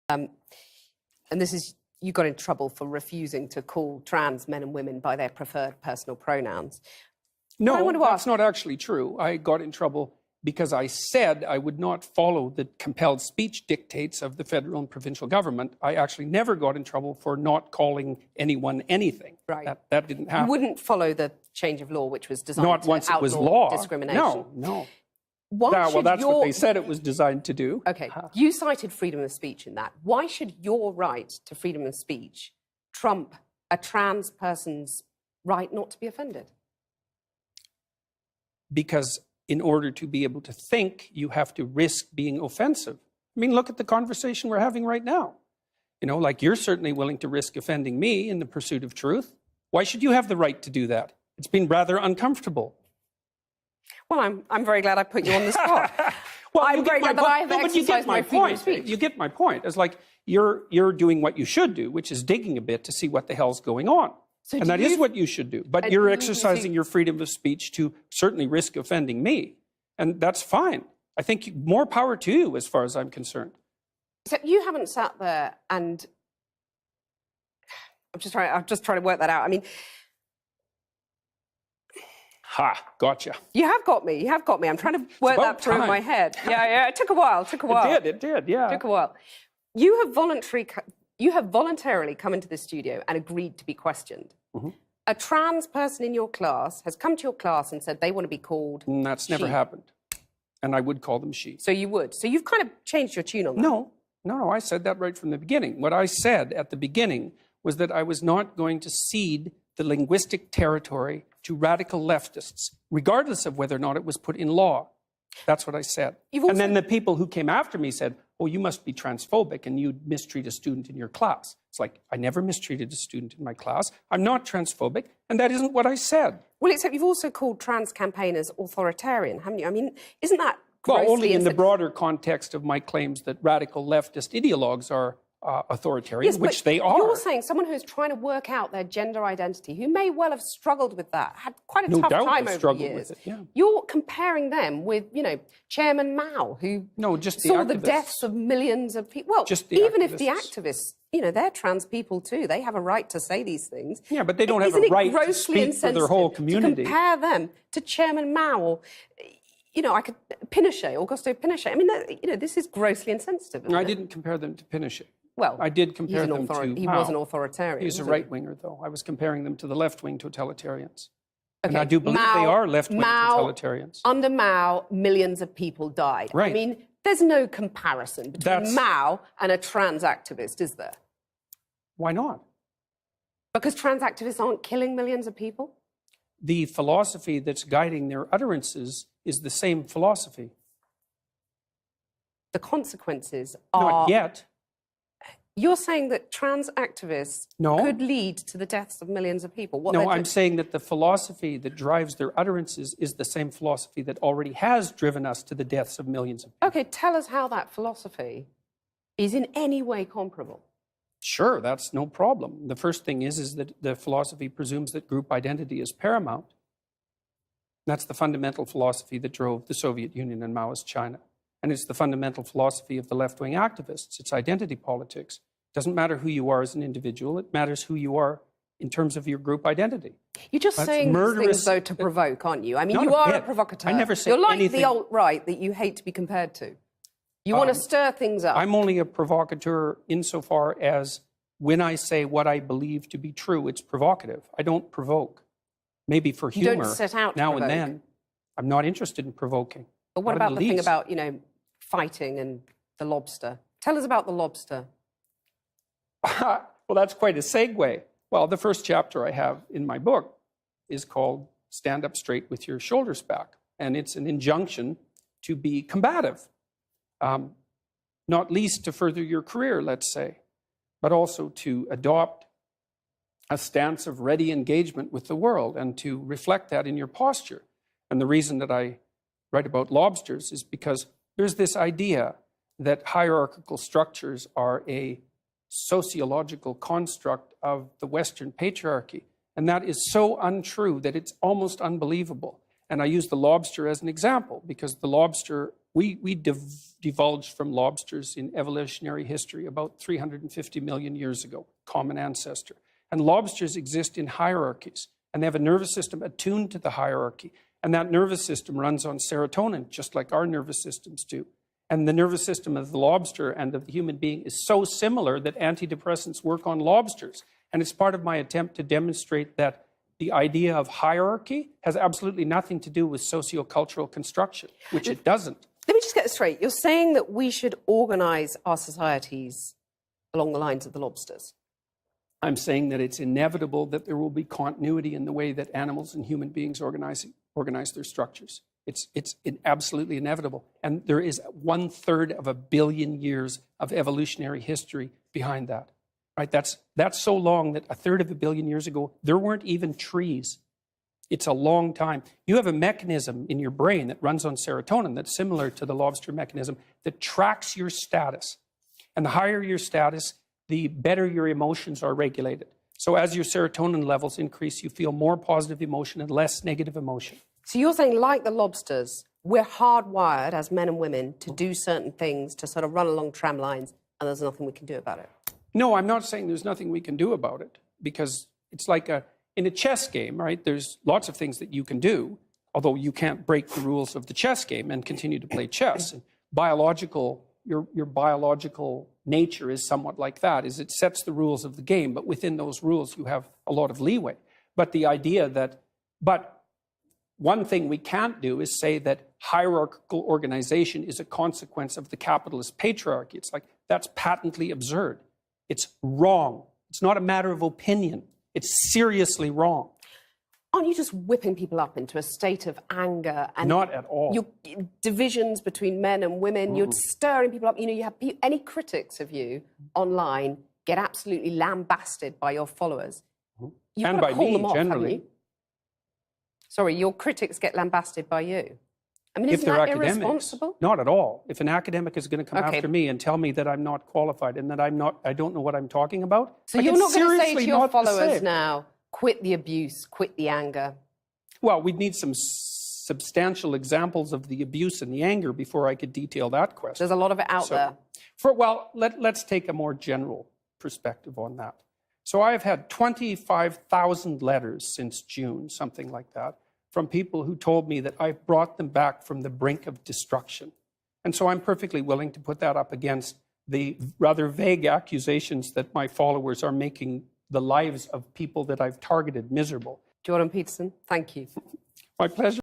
And this is, you got in trouble for refusing to call trans men and women by their preferred personal pronouns. No, that's not actually true. I got in trouble because I said I would not follow the compelled speech dictates of the federal and provincial government. I actually never got in trouble for not calling anyone anything. Right. That didn't happen. You wouldn't follow the change of law, which was designed not to once it was outlaw law. discrimination. No. Well, that's what they said it was designed to do. Okay, you cited freedom of speech in that. Why should your right to freedom of speech trump a trans person's right not to be offended? Because in order to be able to think, you have to risk being offensive. I mean, look at the conversation we're having right now. You know, like you're certainly willing to risk offending me in the pursuit of truth. Why should you have the right to do that? It's been rather uncomfortable. Well, I'm very glad I put you on the spot. Well, I'm very glad that I have exercised my freedom of speech. You get my point. It's like you're doing what you should do, which is digging a bit to see what the hell's going on. And that is what you should do. But you're exercising your freedom of speech to certainly risk offending me. And that's fine. I think more power to you as far as I'm concerned. So you haven't sat there and... I'm just trying to work that out. I mean... Ha, gotcha. You have got me. You have got me. I'm trying to work that through in my head. Yeah. It took a while. It did, yeah. It took a while. You have voluntarily come into the studio and agreed to be questioned. Mm-hmm. A trans person in your class has come to your class and said they want to be called That's she. Never happened. And I would call them she. So you would. So you've kind of changed your tune on that. No. I said that right from the beginning. What I said at the beginning was that I was not going to cede the linguistic territory to radical leftists, regardless of whether or not it was put in law. That's what I said. And then the people who came after me said, oh, you must be transphobic and you'd mistreat a student in your class. It's like, I never mistreated a student in my class. I'm not transphobic, and that isn't what I said. Well, except you've also called trans campaigners authoritarian, haven't you? I mean, isn't that grossly... Well, only in the broader context of my claims that radical leftist ideologues are authoritarian, yes, which they are. You're saying someone who's trying to work out their gender identity, who may well have struggled with that, had quite a tough time over the years. With it, yeah. You're comparing them with, Chairman Mao, who saw the deaths of millions of people. Well, even if the activists, they're trans people too. They have a right to say these things. Yeah, but they don't have a right to speak for their whole community. To compare them to Chairman Mao or... Pinochet, Augusto Pinochet. I mean, this is grossly insensitive. I didn't compare them to Pinochet. Well, I did compare them to He was an authoritarian. He's a right-winger, though. I was comparing them to the left-wing totalitarians. Okay. And I do believe they are left-wing totalitarians. Under Mao, millions of people died. Right. I mean, there's no comparison between Mao and a trans activist, is there? Why not? Because trans activists aren't killing millions of people? The philosophy that's guiding their utterances is the same philosophy. The consequences are... Not yet. You're saying that trans activists could lead to the deaths of millions of people? No, I'm saying that the philosophy that drives their utterances is the same philosophy that already has driven us to the deaths of millions of people. Okay, tell us how that philosophy is in any way comparable. Sure, that's no problem. The first thing is that the philosophy presumes that group identity is paramount. That's the fundamental philosophy that drove the Soviet Union and Maoist China. And it's the fundamental philosophy of the left-wing activists. It's identity politics. It doesn't matter who you are as an individual. It matters who you are in terms of your group identity. You're just saying these things, though, to provoke, aren't you? I mean, you are a provocateur. I never say anything. You're like anything. the alt-right that you hate to be compared to. You want to stir things up. I'm only a provocateur insofar as when I say what I believe to be true, it's provocative. I don't provoke. Maybe for humor, you don't set out to now provoke. And then. I'm not interested in provoking. But what about the thing about, fighting and the lobster? Tell us about the lobster. Well, that's quite a segue. Well, the first chapter I have in my book is called Stand Up Straight with Your Shoulders Back. And it's an injunction to be combative, not least to further your career, let's say, but also to adopt a stance of ready engagement with the world and to reflect that in your posture. And the reason that I write about lobsters is because there's this idea that hierarchical structures are a sociological construct of the Western patriarchy. And that is so untrue that it's almost unbelievable. And I use the lobster as an example because the lobster, we divulged from lobsters in evolutionary history about 350 million years ago, common ancestor. And lobsters exist in hierarchies, and they have a nervous system attuned to the hierarchy. And that nervous system runs on serotonin, just like our nervous systems do. And the nervous system of the lobster and of the human being is so similar that antidepressants work on lobsters. And it's part of my attempt to demonstrate that the idea of hierarchy has absolutely nothing to do with sociocultural construction, which it doesn't. Let me just get this straight. You're saying that we should organize our societies along the lines of the lobsters? I'm saying that it's inevitable that there will be continuity in the way that animals and human beings organize their structures. It's absolutely inevitable. And there is 1/3 of a billion years of evolutionary history behind that. Right? That's so long that 1/3 of a billion years ago, there weren't even trees. It's a long time. You have a mechanism in your brain that runs on serotonin that's similar to the lobster mechanism that tracks your status. And the higher your status, the better your emotions are regulated. So as your serotonin levels increase, you feel more positive emotion and less negative emotion. So you're saying, like the lobsters, we're hardwired as men and women to do certain things, to sort of run along tram lines, and there's nothing we can do about it? No, I'm not saying there's nothing we can do about it, because it's like in a chess game, right? There's lots of things that you can do, although you can't break the rules of the chess game and continue to play chess. And your biological nature is somewhat like that, is it sets the rules of the game, but within those rules you have a lot of leeway. But the idea that, one thing we can't do is say that hierarchical organization is a consequence of the capitalist patriarchy. It's like, that's patently absurd. It's wrong. It's not a matter of opinion. It's seriously wrong. Aren't you just whipping people up into a state of anger? And not at all. Divisions between men and women, you're stirring people up. You know, you have any critics of you online get absolutely lambasted by your followers. And by me, generally. Sorry, your critics get lambasted by you. I mean, if isn't they're that academics, irresponsible? Not at all. If an academic is going to come after me and tell me that I'm not qualified and that I don't know what I'm talking about. So you're not going to say to your followers now, quit the abuse, quit the anger? Well, we'd need some substantial examples of the abuse and the anger before I could detail that question. There's a lot of it out there. Let's take a more general perspective on that. So I have had 25,000 letters since June, something like that, from people who told me that I've brought them back from the brink of destruction. And so I'm perfectly willing to put that up against the rather vague accusations that my followers are making the lives of people that I've targeted miserable. Jordan Peterson, thank you. My pleasure.